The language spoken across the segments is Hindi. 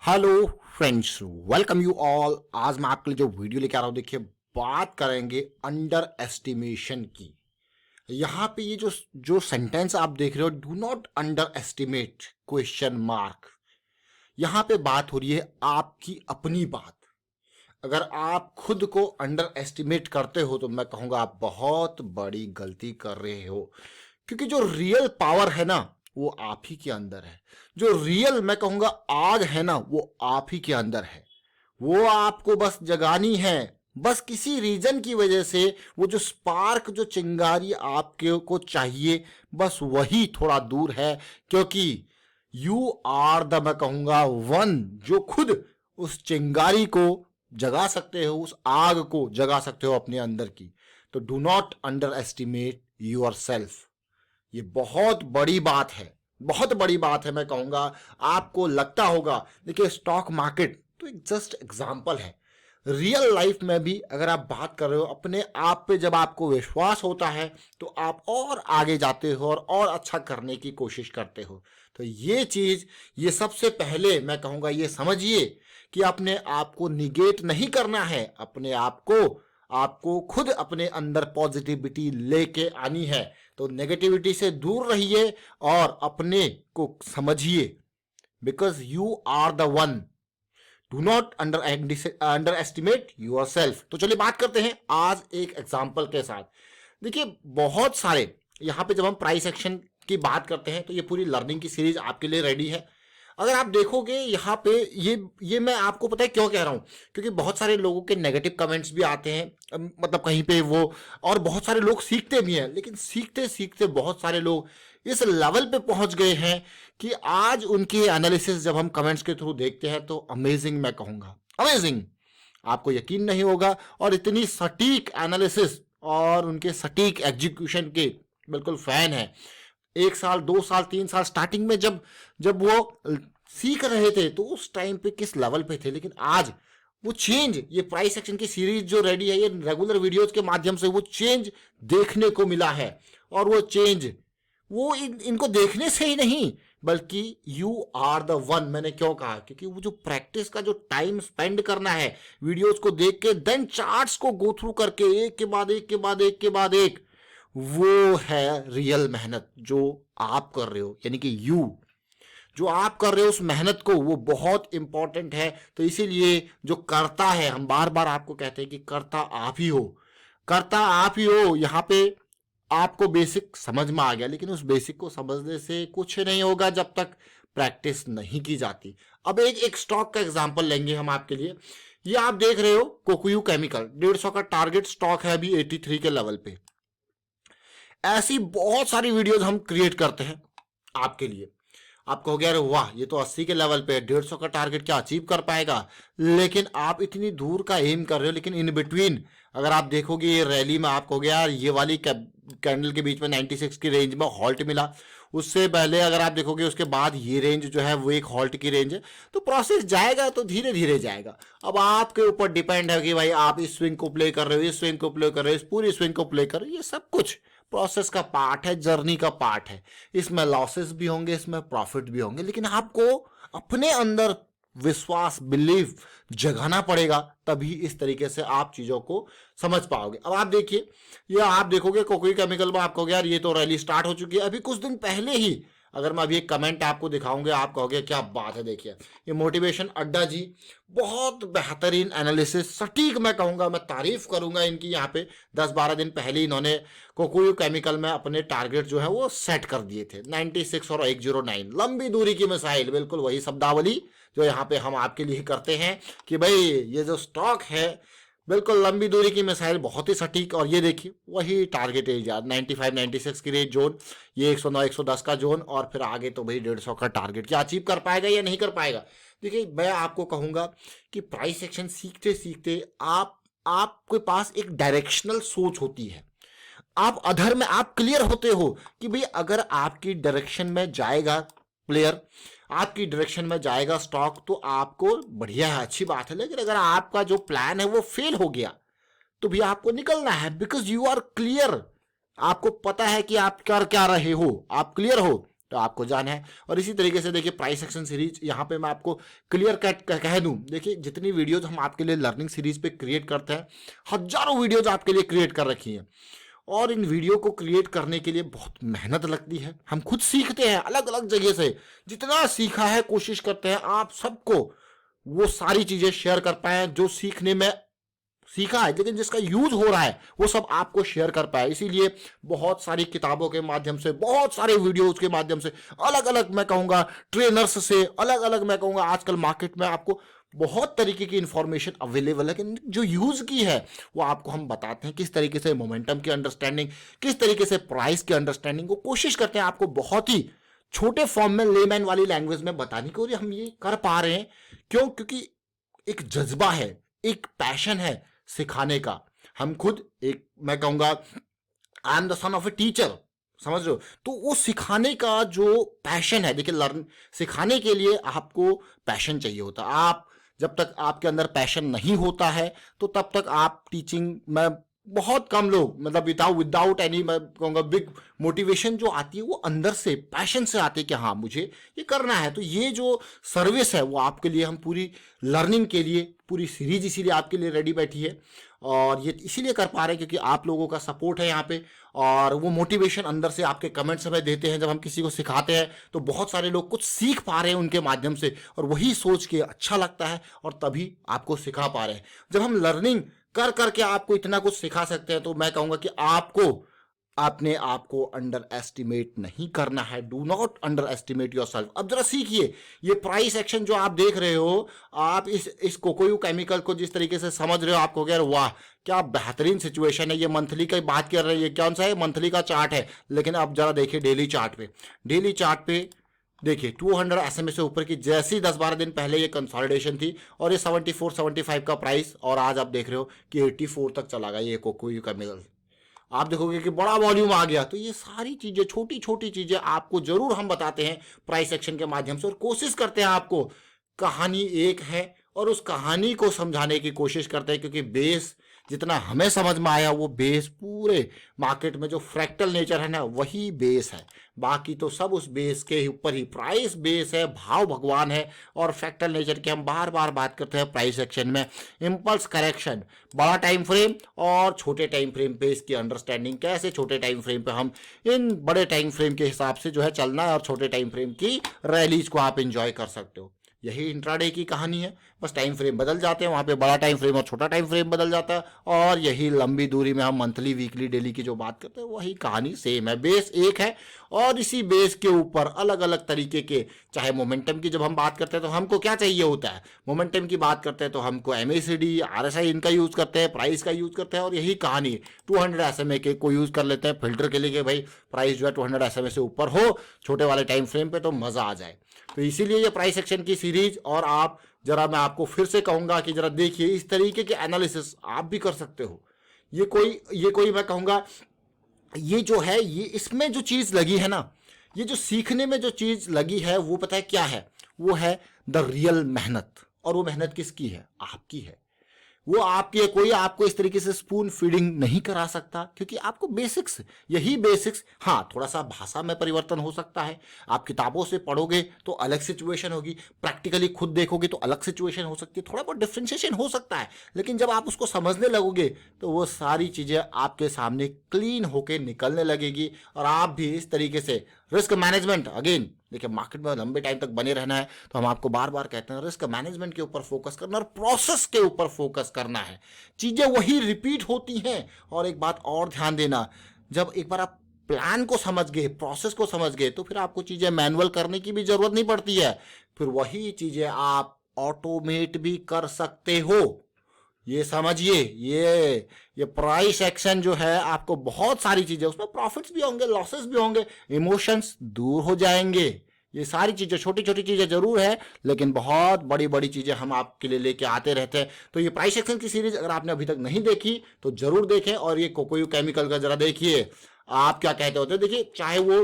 Hello friends, welcome you all. आज मैं आपके लिए जो वीडियो लेके आ रहा हूं, देखिए बात करेंगे अंडर एस्टिमेशन की। यहाँ पे ये जो जो सेंटेंस आप देख रहे हो, do not under estimate question mark. यहाँ पे बात हो रही है आपकी अपनी बात। अगर आप खुद को अंडर एस्टिमेट करते हो तो मैं कहूँगा आप बहुत बड़ी गलती कर रहे हो, क्योंकि जो रियल पावर है ना वो आप ही के अंदर है। जो रियल मैं कहूँगा आग है ना वो आप ही के अंदर है। वो आपको बस जगानी है, बस किसी रीजन की वजह से। वो जो स्पार्क, जो चिंगारी आपके को चाहिए, बस वही थोड़ा दूर है, क्योंकि यू आर द मैं कहूँगा वन जो खुद उस चिंगारी को जगा सकते हो, उस आग को जगा सकते हो अपने अंदर की। तो do not underestimate yourself. ये बहुत बड़ी बात है, बहुत बड़ी बात है। मैं कहूंगा आपको लगता होगा, देखिए स्टॉक मार्केट तो एक जस्ट एग्जांपल है। रियल लाइफ में भी अगर आप बात कर रहे हो अपने आप पे, जब आपको विश्वास होता है तो आप और आगे जाते हो और अच्छा करने की कोशिश करते हो। तो ये चीज, ये सबसे पहले मैं कहूंगा ये समझिए कि अपने आप को निगेट नहीं करना है। अपने आप को, आपको खुद अपने अंदर पॉजिटिविटी लेके आनी है। तो नेगेटिविटी से दूर रहिए और अपने को समझिए, because you are the one. Do not underestimate yourself. तो चलिए बात करते हैं आज एक एग्जाम्पल के साथ। देखिए बहुत सारे यहाँ पे जब हम प्राइस एक्शन की बात करते हैं तो ये पूरी लर्निंग की सीरीज आपके लिए रेडी है। अगर आप देखोगे यहाँ पे ये मैं आपको पता है क्यों कह रहा हूँ, क्योंकि बहुत सारे लोगों के नेगेटिव कमेंट्स भी आते हैं, मतलब कहीं पे वो, और बहुत सारे लोग सीखते भी हैं, लेकिन सीखते सीखते बहुत सारे लोग इस लेवल पे पहुंच गए हैं कि आज उनकी एनालिसिस जब हम कमेंट्स के थ्रू देखते हैं तो अमेजिंग, मैं कहूँगा अमेजिंग। आपको यकीन नहीं होगा, और इतनी सटीक एनालिसिस और उनके सटीक एग्जीक्यूशन के बिल्कुल फैन है। 1 साल 2 साल 3 साल स्टार्टिंग में जब जब वो सीख रहे थे तो उस टाइम पे किस लेवल पे थे, लेकिन आज वो चेंज, ये प्राइस एक्शन की सीरीज जो रेडी है, ये रेगुलर वीडियोस के माध्यम से वो चेंज देखने को मिला है। और वो चेंज वो इनको देखने से ही नहीं, बल्कि यू आर द वन। मैंने क्यों कहा, क्योंकि वो जो प्रैक्टिस का जो टाइम स्पेंड करना है, वीडियोस को देख के देन चार्ट्स को गो थ्रू करके एक के बाद एक के बाद एक के बाद एक, वो है रियल मेहनत जो आप कर रहे हो। यानी कि जो आप कर रहे हो उस मेहनत को, वो बहुत इंपॉर्टेंट है। तो इसीलिए जो करता है, हम बार बार आपको कहते हैं कि करता आप ही हो, करता आप ही हो। यहाँ पे आपको बेसिक समझ में आ गया, लेकिन उस बेसिक को समझने से कुछ नहीं होगा जब तक प्रैक्टिस नहीं की जाती। अब एक स्टॉक का एग्जांपल लेंगे हम आपके लिए। ये आप देख रहे हो कोकुयू केमिकल, 150 का टारगेट स्टॉक है अभी 83 के लेवल पे। ऐसी बहुत सारी वीडियोस हम क्रिएट करते हैं आपके लिए। आप कहोगे अरे वाह, ये तो 80 के लेवल पे 150 का टारगेट क्या अचीव कर पाएगा, लेकिन आप इतनी दूर का एम कर रहे हो। लेकिन इन बिटवीन अगर आप देखोगे ये रैली में, आप कहोगे यार ये वाली कैंडल के बीच में 96 की रेंज में हॉल्ट मिला। उससे पहले अगर आप देखोगे उसके बाद ये रेंज जो है वो एक हॉल्ट की रेंज है। तो प्रोसेस जाएगा तो धीरे धीरे जाएगा। अब आपके ऊपर डिपेंड है कि भाई आप इस स्विंग को प्ले कर रहे हो, इस स्विंग को प्ले कर रहे हो, इस पूरी स्विंग को प्ले कर रहे हो। ये सब कुछ प्रोसेस का पार्ट है, जर्नी का पार्ट है। इसमें लॉसेस भी होंगे, इसमें प्रॉफिट भी होंगे, लेकिन आपको अपने अंदर विश्वास, बिलीव जगाना पड़ेगा, तभी इस तरीके से आप चीजों को समझ पाओगे। अब आप देखिए, ये आप देखोगे कोकोई केमिकल में, आप कहोगे यार ये तो रैली स्टार्ट हो चुकी है। अभी कुछ दिन पहले ही, अगर मैं अभी एक कमेंट आपको दिखाऊंगा, आप कहोगे क्या बात है। देखिए ये मोटिवेशन अड्डा जी, बहुत बेहतरीन एनालिसिस, सटीक, मैं कहूंगा, मैं तारीफ करूंगा इनकी। यहाँ पे 10-12 दिन पहले इन्होंने कोकोयू केमिकल में अपने टारगेट जो है वो सेट कर दिए थे, 96 और 109। लंबी दूरी की मिसाइल, बिल्कुल वही शब्दावली जो यहाँ पे हम आपके लिए करते हैं कि भाई ये जो स्टॉक है बिल्कुल लंबी दूरी की मिसाइल, बहुत ही सटीक। और ये देखिए वही टारगेट एरिया 95-96 की रेंज जोन, ये 109-110 का जोन, और फिर आगे तो भाई 150 का टारगेट क्या अचीव कर पाएगा या नहीं कर पाएगा। देखिए मैं आपको कहूंगा कि प्राइस एक्शन सीखते सीखते आपके पास एक डायरेक्शनल सोच होती है। आप अधर में आप क्लियर होते हो कि भाई अगर आपकी डायरेक्शन में जाएगा प्लेयर, आपकी डायरेक्शन में जाएगा स्टॉक, तो आपको बढ़िया है, अच्छी बात है। लेकिन अगर आपका जो प्लान है वो फेल हो गया तो भी आपको निकलना है, बिकॉज यू आर क्लियर। आपको पता है कि आप कर क्या रहे हो, आप क्लियर हो। तो आपको जाना है। और इसी तरीके से देखिए प्राइस एक्शन सीरीज, यहाँ पे मैं आपको क्लियर कट कह दूं, देखिए जितनी वीडियोज हम आपके लिए लर्निंग सीरीज पे क्रिएट करते हैं, हजारों वीडियोज आपके लिए क्रिएट कर रखी हैं, और इन वीडियो को क्रिएट करने के लिए बहुत मेहनत लगती है। हम खुद सीखते हैं अलग अलग जगह से, जितना सीखा है कोशिश करते हैं आप सबको वो सारी चीजें शेयर कर पाए जो सीखने में सीखा है, लेकिन जिसका यूज हो रहा है वो सब आपको शेयर कर पाए। इसीलिए बहुत सारी किताबों के माध्यम से, बहुत सारे वीडियोज के माध्यम से, अलग अलग मैं कहूंगा ट्रेनर्स से, अलग अलग मैं कहूंगा आजकल मार्केट में आपको बहुत तरीके की इंफॉर्मेशन अवेलेबल है, लेकिन जो यूज की है वो आपको हम बताते हैं। किस तरीके से मोमेंटम की अंडरस्टैंडिंग, किस तरीके से प्राइस की अंडरस्टैंडिंग को कोशिश करते हैं आपको बहुत ही छोटे फॉर्म में, लेमैन वाली लैंग्वेज में बताने की। और हम ये कर पा रहे हैं क्यों? क्योंकि एक जज्बा है, एक पैशन है सिखाने का। हम खुद एक मैं कहूंगा I am the son of a teacher, समझ रहे हो? तो वो सिखाने का जो पैशन है, देखिए लर्न सिखाने के लिए आपको पैशन चाहिए होता है। आप जब तक आपके अंदर पैशन नहीं होता है तो तब तक आप टीचिंग में, बहुत कम लोग मतलब विदाउट एनी मैं कहूँगा बिग मोटिवेशन जो आती है वो अंदर से पैशन से आती है कि हाँ मुझे ये करना है। तो ये जो सर्विस है वो आपके लिए, हम पूरी लर्निंग के लिए पूरी सीरीज इसीलिए आपके लिए रेडी बैठी है, और ये इसीलिए कर पा रहे हैं क्योंकि आप लोगों का सपोर्ट है यहाँ पे, और वो मोटिवेशन अंदर से आपके कमेंट्स हमें देते हैं। जब हम किसी को सिखाते हैं तो बहुत सारे लोग कुछ सीख पा रहे हैं उनके माध्यम से, और वही सोच के अच्छा लगता है और तभी आपको सिखा पा रहे हैं। जब हम लर्निंग कर करके आपको इतना कुछ सिखा सकते हैं तो मैं कहूंगा कि आपको अपने आप को अंडर एस्टिमेट नहीं करना है। Do not under estimate your self. अब जरा सीखिए, ये प्राइस एक्शन जो आप देख रहे हो, आप इस कोकोयू केमिकल को जिस तरीके से समझ रहे हो, आपको कह रहे हो वाह क्या बेहतरीन सिचुएशन है, ये मंथली की बात कर रहे हैं, ये कौन सा है, मंथली का चार्ट है। लेकिन अब जरा देखिए डेली चार्ट पे, डेली चार्ट पे देखिए 200 SMA से ऊपर की जैसी 10-12 दिन पहले ये कंसोलिडेशन थी, और ये 74-75 का प्राइस, और आज आप देख रहे हो कि 84 तक चला गया ये कोकोयू केमिकल। आप देखोगे कि बड़ा वॉल्यूम आ गया। तो ये सारी चीजें, छोटी छोटी चीजें आपको जरूर हम बताते हैं प्राइस एक्शन के माध्यम से, और कोशिश करते हैं आपको, कहानी एक है और उस कहानी को समझाने की कोशिश करते हैं, क्योंकि बेस जितना हमें समझ में आया वो बेस पूरे मार्केट में जो फ्रैक्टल नेचर है ना वही बेस है, बाकी तो सब उस बेस के ऊपर ही। प्राइस बेस है, भाव भगवान है, और फ्रैक्टल नेचर की हम बार बार बात करते हैं प्राइस एक्शन में। इम्पल्स करेक्शन, बड़ा टाइम फ्रेम और छोटे टाइम फ्रेम पे इसकी अंडरस्टैंडिंग, कैसे छोटे टाइम फ्रेम पे हम इन बड़े टाइम फ्रेम के हिसाब से जो है चलना है, और छोटे टाइम फ्रेम की रैलीज को आप इंजॉय कर सकते हो। यही इंट्राडे की कहानी है, बस टाइम फ्रेम बदल जाते हैं, वहाँ पे बड़ा टाइम फ्रेम और छोटा टाइम फ्रेम बदल जाता है, और यही लंबी दूरी में हम मंथली, वीकली, डेली की जो बात करते हैं वही कहानी सेम है। बेस एक है, और इसी बेस के ऊपर अलग अलग तरीके के, चाहे मोमेंटम की जब हम बात करते हैं तो हमको क्या चाहिए होता है, मोमेंटम की बात करते हैं तो हमको MACD, RSI इनका यूज करते हैं, प्राइस का यूज करते हैं, और यही कहानी 200 SMA के को यूज कर लेते हैं फिल्टर के लिए कि भाई प्राइस जो है 200 SMA से ऊपर हो छोटे वाले टाइम फ्रेम पे तो मजा आ जाए। तो इसीलिए ये प्राइस एक्शन की सीरीज, और आप जरा मैं आपको फिर से कहूंगा कि जरा देखिए इस तरीके के एनालिसिस आप भी कर सकते हो। ये कोई मैं कहूंगा ये जो है, ये इसमें जो चीज लगी है ना, ये जो सीखने में जो चीज लगी है वो पता है क्या है, वो है द रियल मेहनत। और वो मेहनत किसकी है? आपकी है। वो आपकी है, कोई आपको इस तरीके से स्पून फीडिंग नहीं करा सकता, क्योंकि आपको बेसिक्स, यही बेसिक्स, हाँ थोड़ा सा भाषा में परिवर्तन हो सकता है, आप किताबों से पढ़ोगे तो अलग सिचुएशन होगी, प्रैक्टिकली खुद देखोगे तो अलग सिचुएशन हो सकती है, थोड़ा बहुत डिफ्रेंशिएशन हो सकता है, लेकिन जब आप उसको समझने लगोगे तो वो सारी चीज़ें आपके सामने क्लीन होके निकलने लगेगी, और आप भी इस तरीके से रिस्क मैनेजमेंट, अगेन देखिए मार्केट में लंबे टाइम तक बने रहना है तो हम आपको बार बार कहते हैं रिस्क मैनेजमेंट के ऊपर फोकस करना और प्रोसेस के ऊपर फोकस करना है। चीजें वही रिपीट होती हैं। और एक बात और ध्यान देना, जब एक बार आप प्लान को समझ गए, प्रोसेस को समझ गए, तो फिर आपको चीजें मैनुअल करने की भी जरूरत नहीं पड़ती है, फिर वही चीजें आप ऑटोमेट भी कर सकते हो। ये समझिए, ये प्राइस एक्शन जो है आपको बहुत सारी चीजें, उसमें प्रॉफिट्स भी होंगे, लॉसेस भी होंगे, इमोशंस दूर हो जाएंगे, ये सारी चीजें, छोटी छोटी चीजें जरूर है लेकिन बहुत बड़ी बड़ी चीजें हम आपके लिए लेके आते रहते हैं। तो ये प्राइस एक्शन की सीरीज अगर आपने अभी तक नहीं देखी तो जरूर देखें, और ये कोकोयू केमिकल का जरा देखिए आप क्या कहते होते हैं। देखिए चाहे वो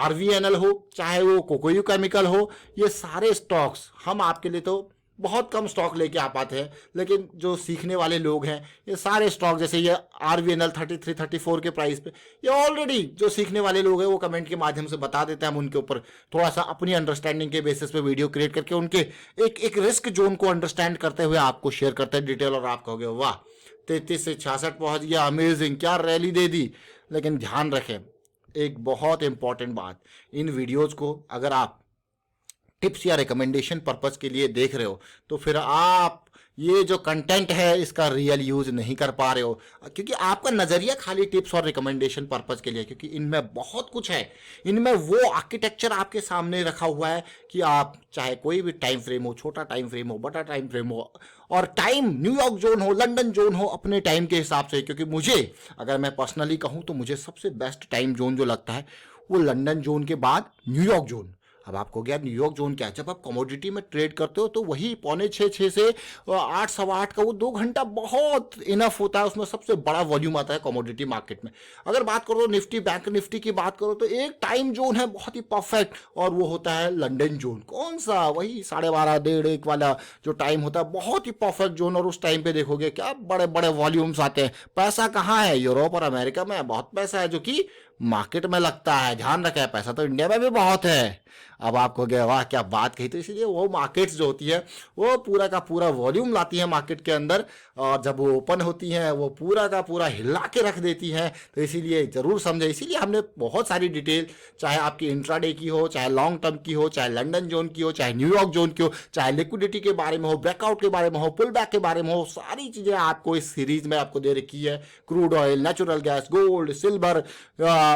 RVNL हो, चाहे वो कोकोयू केमिकल हो, ये सारे स्टॉक्स हम आपके लिए तो बहुत कम स्टॉक लेके आ पाते हैं, लेकिन जो सीखने वाले लोग हैं ये सारे स्टॉक, जैसे ये RVNL 33-34 के प्राइस पे, ये ऑलरेडी जो सीखने वाले लोग हैं वो कमेंट के माध्यम से बता देते हैं। हम उनके ऊपर थोड़ा सा अपनी अंडरस्टैंडिंग के बेसिस पे वीडियो क्रिएट करके उनके एक रिस्क जोन को अंडरस्टैंड करते हुए आपको शेयर करते हैं डिटेल, और आप कहोगे वाह 33 से 66 पहुंच गया, अमेजिंग, क्या रैली दे दी। लेकिन ध्यान रखें एक बहुत इंपॉर्टेंट बात, इन वीडियोज को अगर आप टिप्स या रिकमेंडेशन पर्पस के लिए देख रहे हो तो फिर आप ये जो कंटेंट है इसका रियल यूज नहीं कर पा रहे हो, क्योंकि आपका नजरिया खाली टिप्स और रिकमेंडेशन पर्पस के लिए, क्योंकि इनमें बहुत कुछ है। इनमें वो आर्किटेक्चर आपके सामने रखा हुआ है कि आप चाहे कोई भी टाइम फ्रेम हो, छोटा टाइम फ्रेम हो, बड़ा टाइम फ्रेम हो, और टाइम न्यूयॉर्क जोन हो, लंदन जोन हो, अपने टाइम के हिसाब से। क्योंकि मुझे अगर मैं पर्सनली कहूँ तो मुझे सबसे बेस्ट टाइम जोन जो लगता है वो लंदन जोन के बाद न्यूयॉर्क जोन। अब आपको क्या न्यूयॉर्क जोन क्या है, जब आप कमोडिटी में ट्रेड करते हो तो वही 6:45 से 8, 8:15 का वो 2 घंटा बहुत इनफ होता है, उसमें सबसे बड़ा वॉल्यूम आता है कमोडिटी मार्केट में। अगर बात करो निफ्टी, बैंक निफ्टी की बात करो तो एक टाइम जोन है बहुत ही परफेक्ट, और वो होता है लंदन जोन। कौन सा, वही 12:30, 1:30 वाला जो टाइम होता है, बहुत ही परफेक्ट जोन। और उस टाइम पे देखोगे क्या बड़े बड़े वॉल्यूम्स आते हैं। पैसा कहाँ है, यूरोप और अमेरिका में बहुत पैसा है जो कि मार्केट में लगता है। ध्यान रखें पैसा तो इंडिया में भी बहुत है। अब आपको क्या, वाह क्या बात कही। तो इसीलिए वो मार्केट्स जो होती है वो पूरा का पूरा वॉल्यूम लाती है मार्केट के अंदर, और जब वो ओपन होती हैं वो पूरा का पूरा हिला के रख देती हैं। तो इसीलिए जरूर समझे, इसीलिए हमने बहुत सारी डिटेल, चाहे आपकी इंट्राडे की हो, चाहे लॉन्ग टर्म की हो, चाहे लंदन जोन की हो, चाहे न्यूयॉर्क जोन की हो, चाहे लिक्विडिटी के बारे में हो, ब्रेकआउट के बारे में हो, पुल बैक के बारे में हो, सारी चीजें आपको इस सीरीज में आपको दे रखी है। Crude oil, natural gas, gold, silver,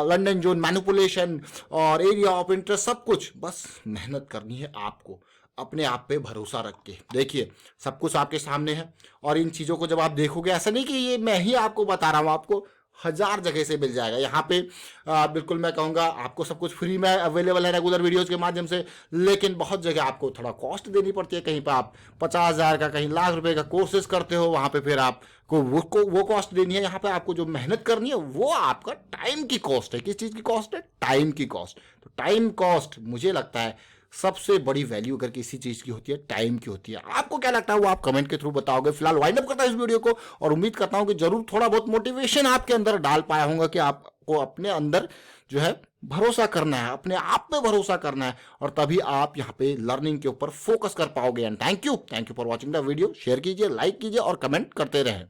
London zone manipulation और एरिया ऑफ इंटरेस्ट, सब कुछ। बस मेहनत करनी है आपको, अपने आप पे भरोसा रख के। देखिए सब कुछ आपके सामने है, और इन चीज़ों को जब आप देखोगे, ऐसा नहीं कि ये मैं ही आपको बता रहा हूँ, आपको 1000 जगह से मिल जाएगा यहाँ पे। बिल्कुल मैं कहूँगा आपको सब कुछ फ्री में अवेलेबल है रेगुलर वीडियोज़ के माध्यम से, लेकिन बहुत जगह आपको थोड़ा कॉस्ट देनी पड़ती है। कहीं पर आप 50,000 का, कहीं ₹1,00,000 का कोर्सेज करते हो, वहाँ पे फिर आपको वो कॉस्ट देनी है। यहाँ पे आपको जो मेहनत करनी है वो आपका टाइम की कॉस्ट है। किस चीज़ की कॉस्ट है? टाइम की कॉस्ट। तो टाइम कॉस्ट मुझे लगता है सबसे बड़ी वैल्यू अगर किसी चीज की होती है, टाइम की होती है। आपको क्या लगता है वो आप कमेंट के थ्रू बताओगे। फिलहाल वाइंड अप करता हूं इस वीडियो को, और उम्मीद करता हूं कि जरूर थोड़ा बहुत मोटिवेशन आपके अंदर डाल पाया होगा कि आपको अपने अंदर जो है भरोसा करना है, अपने आप पे भरोसा करना है, और तभी आप यहाँ पे लर्निंग के ऊपर फोकस कर पाओगे। And thank you for watching the video. Share कीजिए, लाइक कीजिए और कमेंट करते रहें।